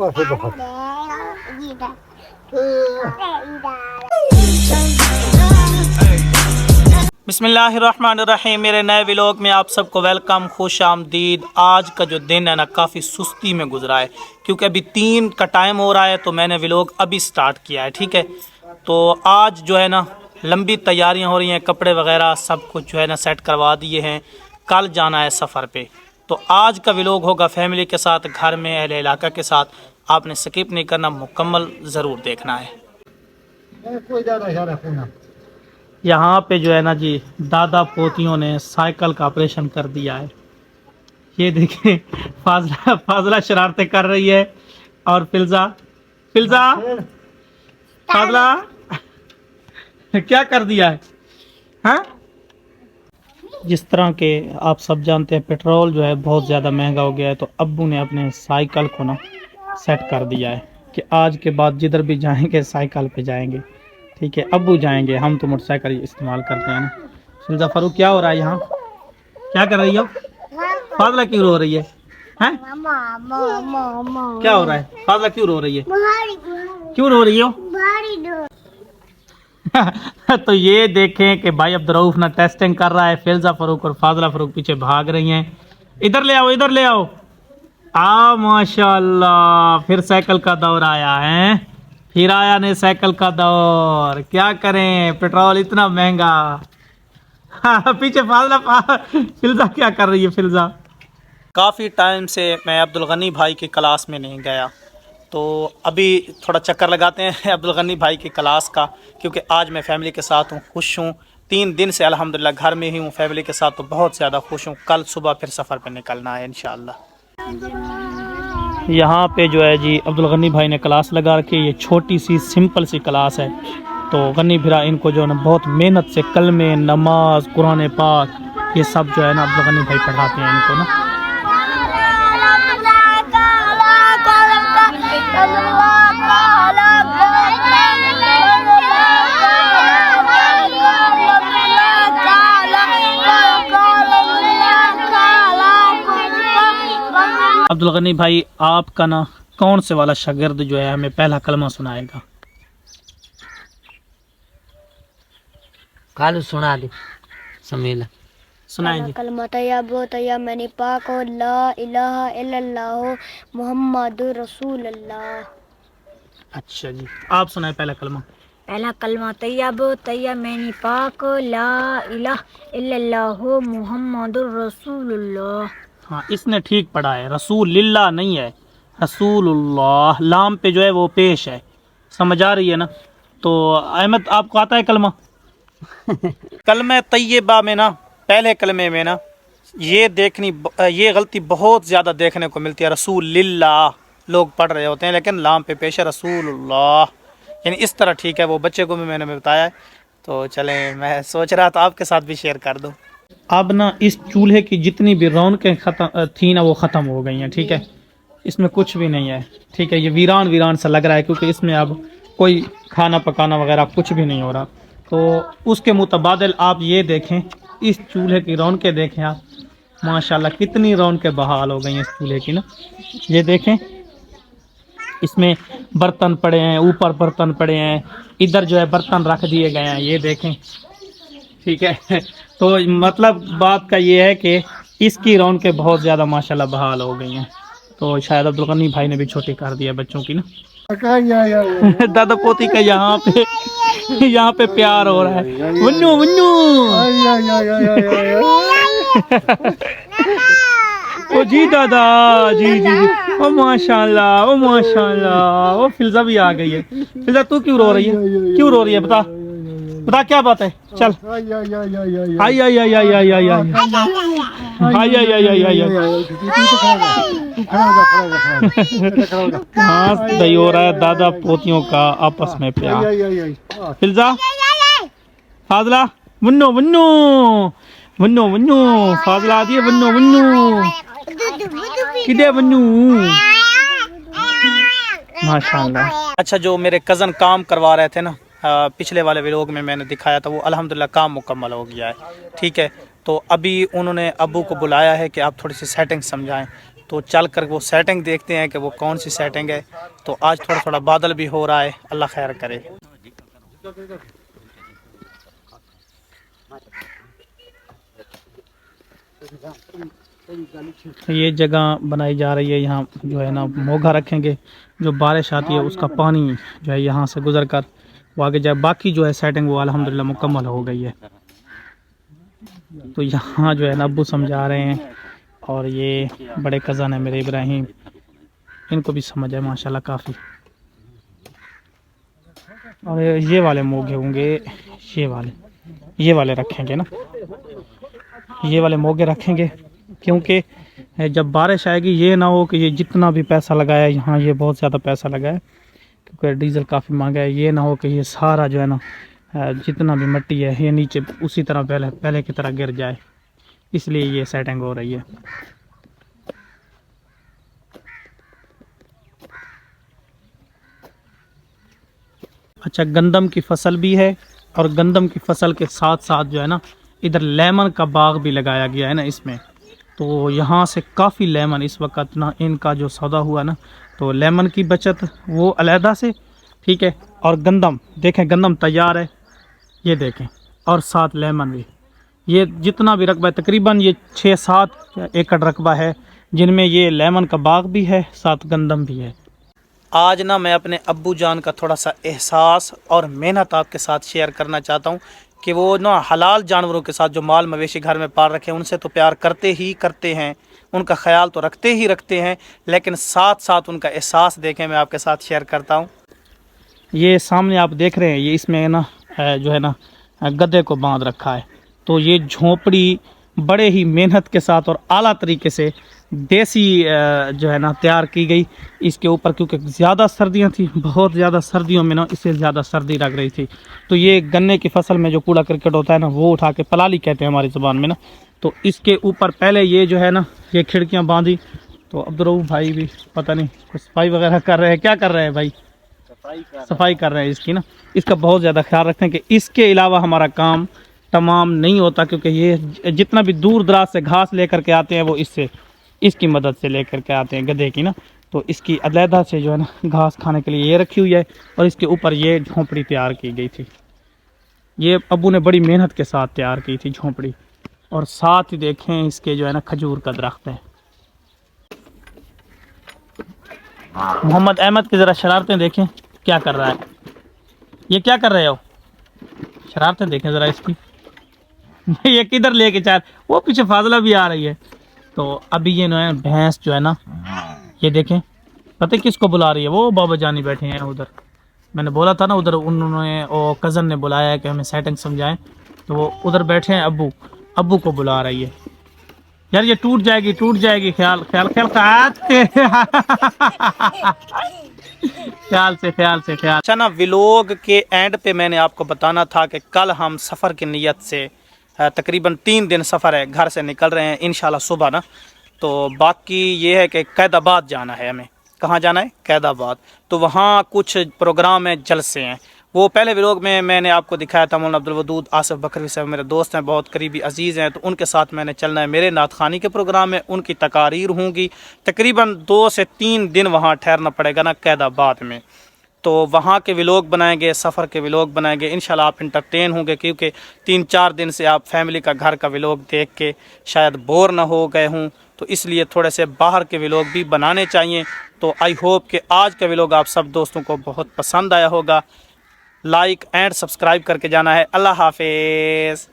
बिस्मिल्लाहिर्रहमानिर्रहीम। मेरे नए व्लॉग में आप सबको वेलकम, खुश आमदीद। आज का जो दिन है ना काफ़ी सुस्ती में गुजरा है क्योंकि अभी 3 का टाइम हो रहा है तो मैंने व्लॉग अभी स्टार्ट किया है। ठीक है, तो आज जो है ना लंबी तैयारियां हो रही हैं, कपड़े वगैरह सब कुछ जो है ना सेट करवा दिए हैं। कल जाना है सफ़र पे, तो आज का व्लॉग होगा फैमिली के साथ, घर में अहले इलाका के साथ। आपने स्किप नहीं करना, मुकम्मल ज़रूर देखना है। यहाँ पे जो है ना जी दादा पोतियों ने साइकिल का ऑपरेशन कर दिया है। ये देखिए फाजला शरारतें कर रही है और फिल्जा फाजला क्या कर दिया है? हाँ, जिस तरह के आप सब जानते हैं पेट्रोल जो है बहुत ज़्यादा महंगा हो गया है, तो अब्बू ने अपने साइकिल को ना सेट कर दिया है कि आज के बाद जिधर भी जाएंगे साइकिल पे जाएंगे। ठीक है, अब्बू जाएंगे, हम तो मोटरसाइकिल इस्तेमाल करते हैं ना। फिल्जा फारूक क्या हो रहा है यहाँ? क्या कर रही हो? फाजला क्यों रो रही है? हैं? क्या हो रहा है? फाजला क्यों रो रही है? क्यों रो रही हो? तो ये देखें कि भाई अब्दुर्रऊफ ना टेस्टिंग कर रहा है। फिल्जा फारूक और फाजला फारूक पीछे भाग रही हैं। इधर ले आओ, इधर ले आओ। माशाल्लाह, फिर साइकिल का दौर आया है, फिर आया ने साइकिल का दौर। क्या करें, पेट्रोल इतना महंगा। हाँ, पीछे फिल्जा क्या कर रही है? फिल्जा काफ़ी टाइम से मैं अब्दुल गनी भाई की क्लास में नहीं गया, तो अभी थोड़ा चक्कर लगाते हैं अब्दुल गनी भाई की क्लास का, क्योंकि आज मैं फैमिली के साथ हूँ, खुश हूँ। 3 दिन से अल्हम्दुलिल्लाह घर में ही हूँ फैमिली के साथ, तो बहुत ज़्यादा खुश हूँ। कल सुबह फिर सफ़र पर निकलना है इंशाअल्लाह। यहाँ पे जो है जी अब्दुल गनी भाई ने क्लास लगा रखी है। ये छोटी सी सिंपल सी क्लास है, तो गनी भिरा इनको जो है ना बहुत मेहनत से कलमे, नमाज, कुरान पाक, ये सब जो है ना अब्दुल गनी भाई पढ़ाते हैं इनको ना। अब्दुल गनी भाई, आपका ना कौन से वाला शागिर्द जो है हमें पहला कलमा सुनाएगा? कालू सुना दे समीला। सुनाएंगे। कलमा तैयबो तैयब मैंने पाक हो ला इलाहा इल्लल्लाह मुहम्मदुर रसूलुल्लाह। अच्छा जी, आप सुनाए पहला कलमा। पहला कलमा तैयबो तैयब मैंने पाक हो ला इलाहा इल्लल्लाह मुहम्मदुर रसूलुल्लाह। हाँ, इसने ठीक पढ़ा है, रसूलुल्लाह नहीं है, रसूलुल्लाह। लाम पे जो है वो पेश है, समझ आ रही है ना? तो अहमद, आपको आता है कलमा? कलमे तैयबा में ना, पहले कलमे में ना ये गलती बहुत ज़्यादा देखने को मिलती है। रसूलुल्लाह लोग पढ़ रहे होते हैं, लेकिन लाम पे पेश है रसूलुल्लाह, यानी इस तरह ठीक है। वो बच्चे को भी मैंने बताया है, तो चलें, मैं सोच रहा था आपके साथ भी शेयर कर दूँ। अब ना इस चूल्हे की जितनी भी रौनकें ख़त्म थी ना वो ख़त्म हो गई हैं। ठीक है, इसमें कुछ भी नहीं है। ठीक है, ये वीरान वीरान सा लग रहा है क्योंकि इसमें अब कोई खाना पकाना वगैरह कुछ भी नहीं हो रहा। तो उसके मुतबादिल आप ये देखें, इस चूल्हे की रौनकें देखें आप, माशाल्लाह कितनी रौनकें बहाल हो गई हैं इस चूल्हे की ना। ये देखें, इसमें बर्तन पड़े हैं, ऊपर बर्तन पड़े हैं, इधर जो है बर्तन रख दिए गए हैं, ये देखें। ठीक है, तो मतलब बात का ये है कि इसकी रौनकें बहुत ज़्यादा माशाल्लाह बहाल हो गई हैं। तो शायद अब्दुल गनी भाई ने भी छोटी कर दिया बच्चों की ना। दादा पोती का यहाँ पे प्यार हो रहा है। वन्नू वन्नू ओ जी दादा, जी जी जी, ओ माशाल्लाह, ओ माशाल्लाह। ओ फिल्जा भी आ गई है। फिल्जा तू क्यों रो रही है? क्यों रो रही है? बता बता, क्या बात है? चल, आई आई आई आई आई आई आई आई आई आई आई आई। हाँ, सही हो रहा है दादा पोतियों का आपस में प्यार। फिल्जा, फाजला, वन्नू वन्नू वन्नू वन्नू, फाजला आ दिए, वन्नू वन्नू किधे वन्नू, माशाल्लाह। अच्छा, जो मेरे कज़न काम करवा रहे थे ना, पिछले वाले व्लॉग में मैंने दिखाया था, वो अल्हम्दुलिल्लाह काम मुकम्मल हो गया है। ठीक है, तो अभी उन्होंने अब्बू को बुलाया है कि आप थोड़ी सी सेटिंग समझाएं। तो चल कर वो सेटिंग देखते हैं कि वो कौन सी सेटिंग है। तो आज थोड़ा थोड़ा बादल भी हो रहा है, अल्लाह खैर करे। ये जगह बनाई जा रही है, यहाँ जो है ना मोगा रखेंगे, जो बारिश आती है उसका पानी जो है यहाँ से गुजर कर वो आगे जाए। बाकी जो है सेटिंग वो अल्हम्दुलिल्लाह मुकम्मल हो गई है। तो यहाँ जो है ना अब्बू समझा रहे हैं, और ये बड़े कज़न है मेरे इब्राहिम, इनको भी समझ है माशाल्लाह काफ़ी। और ये वाले मोगे होंगे, ये वाले रखेंगे ना, ये वाले मोगे रखेंगे, क्योंकि जब बारिश आएगी ये ना हो कि ये जितना भी पैसा लगाया है यहाँ, ये बहुत ज़्यादा पैसा लगा है क्योंकि डीज़ल काफ़ी महंगा है, ये ना हो कि ये सारा जो है ना जितना भी मिट्टी है ये नीचे उसी तरह पहले की तरह गिर जाए, इसलिए ये सेटिंग हो रही है। अच्छा, गंदम की फसल भी है, और गंदम की फसल के साथ साथ जो है ना इधर लेमन का बाग भी लगाया गया है ना इसमें। तो यहाँ से काफ़ी लेमन इस वक्त ना इनका जो सौदा हुआ ना, तो लेमन की बचत वो अलहदा से, ठीक है। और गंदम देखें, गंदम तैयार है, ये देखें, और साथ लेमन भी। ये जितना भी रकबा है तकरीबन ये 6-7 एकड़ रकबा है, जिनमें ये लेमन का बाग भी है, साथ गंदम भी है। आज ना मैं अपने अब्बू जान का थोड़ा सा एहसास और मेहनत आपके साथ शेयर करना चाहता हूँ कि वो ना हलाल जानवरों के साथ जो माल मवेशी घर में पाल रखे हैं उनसे तो प्यार करते ही करते हैं, उनका ख्याल तो रखते ही रखते हैं, लेकिन साथ साथ उनका एहसास देखें मैं आपके साथ शेयर करता हूँ। ये सामने आप देख रहे हैं, ये इसमें ना जो है ना गधे को बांध रखा है। तो ये झोंपड़ी बड़े ही मेहनत के साथ और आला तरीके से देसी जो है ना तैयार की गई इसके ऊपर, क्योंकि ज़्यादा सर्दियां थी, बहुत ज़्यादा सर्दियों में ना इससे ज़्यादा सर्दी लग रही थी। तो ये गन्ने की फसल में जो कूड़ा करकट होता है ना वो उठा के पलाली कहते हैं हमारी ज़ुबान में ना, तो इसके ऊपर पहले ये जो है ना ये खिड़कियाँ बांधी। तो अब्दुर्रऊफ भाई भी पता नहीं कुछ सफाई वगैरह कर रहे हैं, क्या कर रहे हैं भाई? सफाई कर रहे हैं इसकी ना। इसका बहुत ज़्यादा ख्याल रखते हैं कि इसके अलावा हमारा काम तमाम नहीं होता, क्योंकि ये जितना भी दूर दराज से घास लेकर के आते हैं वो इसकी मदद से लेकर के आते हैं गधे की ना। तो इसकी अलहदा से जो है ना घास खाने के लिए ये रखी हुई है, और इसके ऊपर ये झोंपड़ी तैयार की गई थी। ये अब्बू ने बड़ी मेहनत के साथ तैयार की थी झोंपड़ी। और साथ ही देखें इसके जो है ना खजूर का दरख्त है। मोहम्मद अहमद की ज़रा शरारतें देखें क्या कर रहा है, ये क्या कर रहे हो? शरारतें देखें ज़रा इसकी। ये किधर लेके चाह, वो पीछे फाजला भी आ रही है। तो अभी ये ना भैंस जो है ना, ये देखें, पता है किसको बुला रही है? वो बाबा जानी बैठे हैं उधर। मैंने बोला था ना उधर उन्होंने वो कज़न ने बुलाया है कि हमें सेटिंग समझाएं, तो वो उधर बैठे हैं। अब्बू को बुला रही है। यार ये टूट जाएगी ख्याल से। अच्छा ना, व्लॉग के एंड पे मैंने आपको बताना था कि कल हम सफ़र की नीयत से तकरीबन 3 दिन सफ़र है, घर से निकल रहे हैं इंशाल्लाह सुबह ना। तो बाकी ये है कि कैदाबाद जाना है हमें। कहाँ जाना है? कैदाबाद। तो वहाँ कुछ प्रोग्राम है, जलसे हैं। वो पहले व्लॉग में मैंने आपको दिखाया था। मौलाना अब्दुल वदूद आसिफ बकरवी साहब मेरे दोस्त हैं, बहुत करीबी अजीज़ हैं, तो उनके साथ मैंने चलना है। मेरे नात खानी के प्रोग्राम में उनकी तकारीर होंगी। तकरीबन 2 से 3 दिन वहाँ ठहरना पड़ेगा ना कैदाबाद में। तो वहाँ के व्लॉग बनाएंगे, सफ़र के व्लॉग बनाएंगे। इंशाल्लाह आप इंटरटेन होंगे, क्योंकि 3-4 दिन से आप फैमिली का घर का व्लॉग देख के शायद बोर ना हो गए हों, तो इसलिए थोड़े से बाहर के व्लॉग भी बनाने चाहिए। तो आई होप कि आज का व्लॉग आप सब दोस्तों को बहुत पसंद आया होगा। लाइक एंड सब्सक्राइब करके जाना है। अल्लाह हाफिज़।